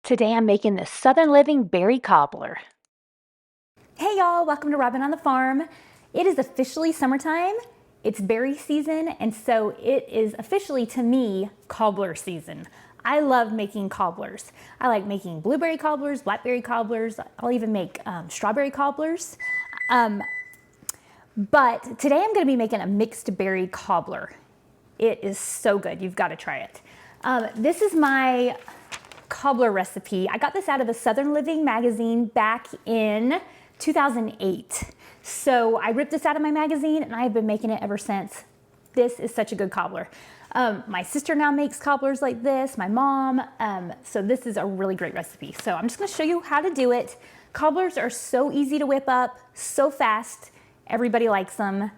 Today I'm making the Southern Living Berry Cobbler. Hey y'all, welcome to Robyn on the Farm. It is officially summertime, it's berry season, and so it is officially, to me, cobbler season. I love making cobblers. I like making blueberry cobblers, blackberry cobblers, I'll even make strawberry cobblers. But today I'm gonna be making a mixed berry cobbler. It is so good, you've gotta try it. This is my cobbler recipe. I got this out of a Southern Living magazine back in 2008. So I ripped this out of my magazine and I've been making it ever since. This is such a good cobbler. My sister now makes cobblers like this, my mom, so this is a really great recipe. So I'm just gonna show you how to do it. Cobblers are so easy to whip up, so fast, everybody likes them,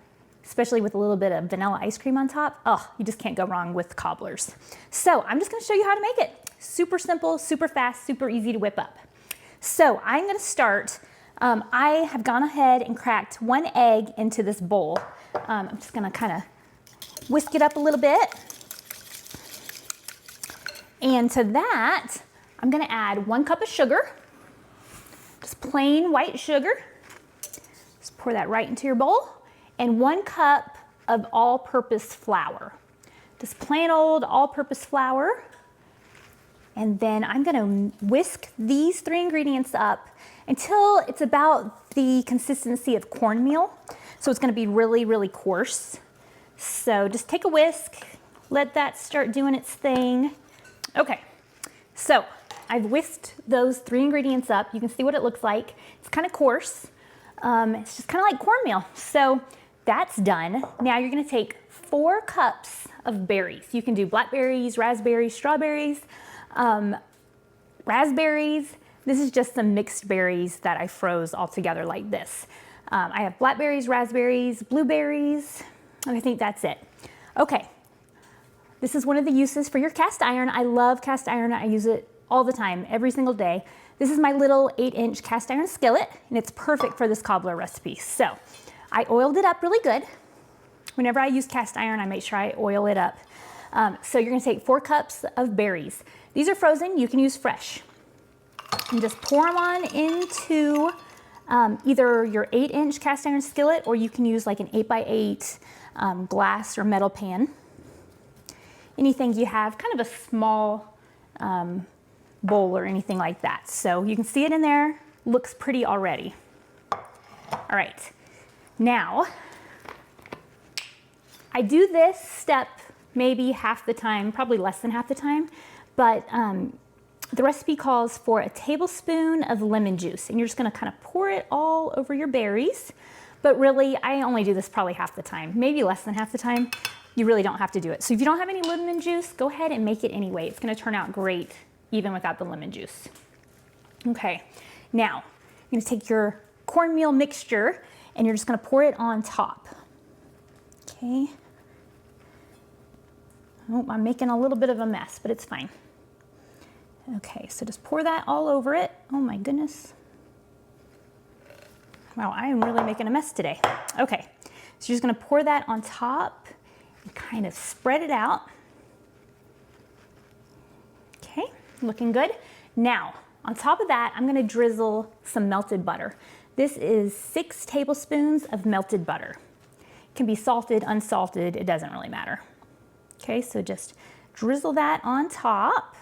especially with a little bit of vanilla ice cream on top. Oh, you just can't go wrong with cobblers. So I'm just gonna show you how to make it. Super simple, super fast, super easy to whip up. So I'm gonna start, I have gone ahead and cracked 1 egg into this bowl. I'm just gonna kind of whisk it up a little bit. And to that, I'm gonna add 1 cup of sugar, just plain white sugar. Just pour that right into your bowl. And 1 cup of all-purpose flour. Just plain old all-purpose flour. And then I'm gonna whisk these 3 ingredients up until it's about the consistency of cornmeal. So it's gonna be really, really coarse. So just take a whisk, let that start doing its thing. Okay, so I've whisked those 3 ingredients up. You can see what it looks like. It's kind of coarse. It's just kind of like cornmeal. So that's done. Now you're gonna take 4 cups of berries. You can do blackberries, raspberries, strawberries, raspberries. This is just some mixed berries that I froze all together like this. I have blackberries, raspberries, blueberries, and I think that's it. Okay, this is one of the uses for your cast iron. I love cast iron. I use it all the time, every single day. This is my little 8-inch cast iron skillet, and it's perfect for this cobbler recipe. So I oiled it up really good. Whenever I use cast iron, I make sure I oil it up. So you're gonna take 4 cups of berries. These are frozen, you can use fresh. And just pour them on into either your 8-inch cast iron skillet, or you can use like an 8x8 glass or metal pan. Anything you have, kind of a small bowl or anything like that. So you can see it in there, looks pretty already. All right, now, I do this step maybe half the time, probably less than half the time, but the recipe calls for a tablespoon of lemon juice, and you're just gonna kind of pour it all over your berries. But really, I only do this probably half the time, maybe less than half the time. You really don't have to do it. So if you don't have any lemon juice, go ahead and make it anyway. It's gonna turn out great even without the lemon juice. Okay, now you're gonna take your cornmeal mixture and you're just gonna pour it on top. Okay. Oh, I'm making a little bit of a mess, but it's fine. Okay, so just pour that all over it. Oh my goodness. Wow, I am really making a mess today. Okay, so you're just gonna pour that on top and kind of spread it out. Okay, looking good. Now, on top of that, I'm gonna drizzle some melted butter. This is 6 tablespoons of melted butter. It can be salted, unsalted, it doesn't really matter. Okay, so just drizzle that on top,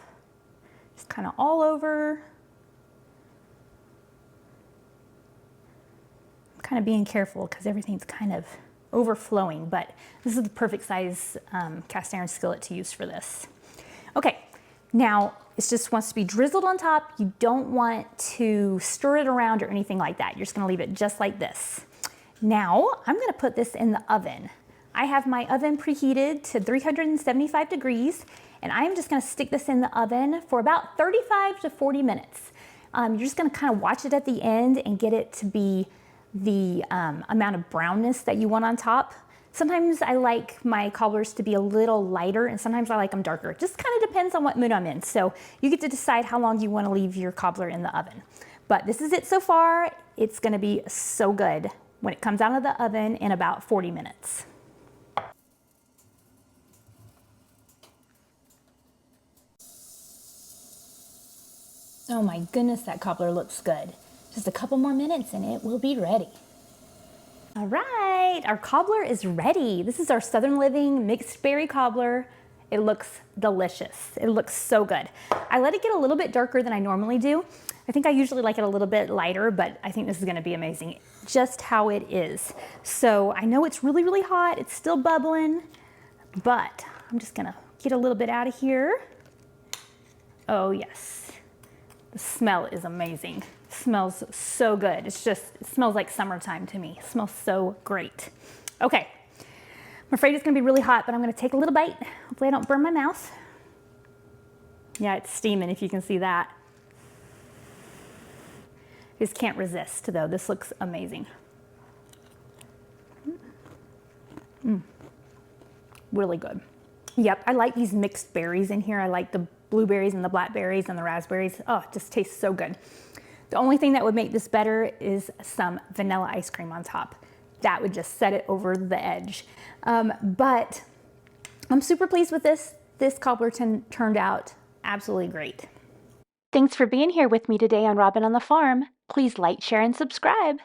just kind of all over. I'm kind of being careful because everything's kind of overflowing, but this is the perfect size cast iron skillet to use for this. Okay, now it just wants to be drizzled on top. You don't want to stir it around or anything like that. You're just gonna leave it just like this. Now, I'm gonna put this in the oven. I have my oven preheated to 375 degrees, and I'm just gonna stick this in the oven for about 35 to 40 minutes. You're just gonna kind of watch it at the end and get it to be the amount of brownness that you want on top. Sometimes I like my cobblers to be a little lighter, and sometimes I like them darker. It just kind of depends on what mood I'm in. So you get to decide how long you wanna leave your cobbler in the oven. But this is it so far. It's gonna be so good when it comes out of the oven in about 40 minutes. Oh my goodness, that cobbler looks good. Just a couple more minutes and it will be ready. All right, our cobbler is ready. This is our Southern Living mixed berry cobbler. It looks delicious. It looks so good. I let it get a little bit darker than I normally do. I think I usually like it a little bit lighter, but I think this is gonna be amazing, just how it is. So I know it's really, really hot. It's still bubbling, but I'm just gonna get a little bit out of here. Oh yes, the smell is amazing. It smells so good. It smells like summertime to me. It smells so great. Okay, I'm afraid it's gonna be really hot, but I'm gonna take a little bite. Hopefully I don't burn my mouth. Yeah, it's steaming if you can see that. I just can't resist though. This looks amazing. Really good. Yep, I like these mixed berries in here. I like the blueberries and the blackberries and the raspberries. Oh, it just tastes so good. The only thing that would make this better is some vanilla ice cream on top. That would just set it over the edge. But I'm super pleased with this. This cobbler turned out absolutely great. Thanks for being here with me today on Robyn on the Farm. Please like, share, and subscribe.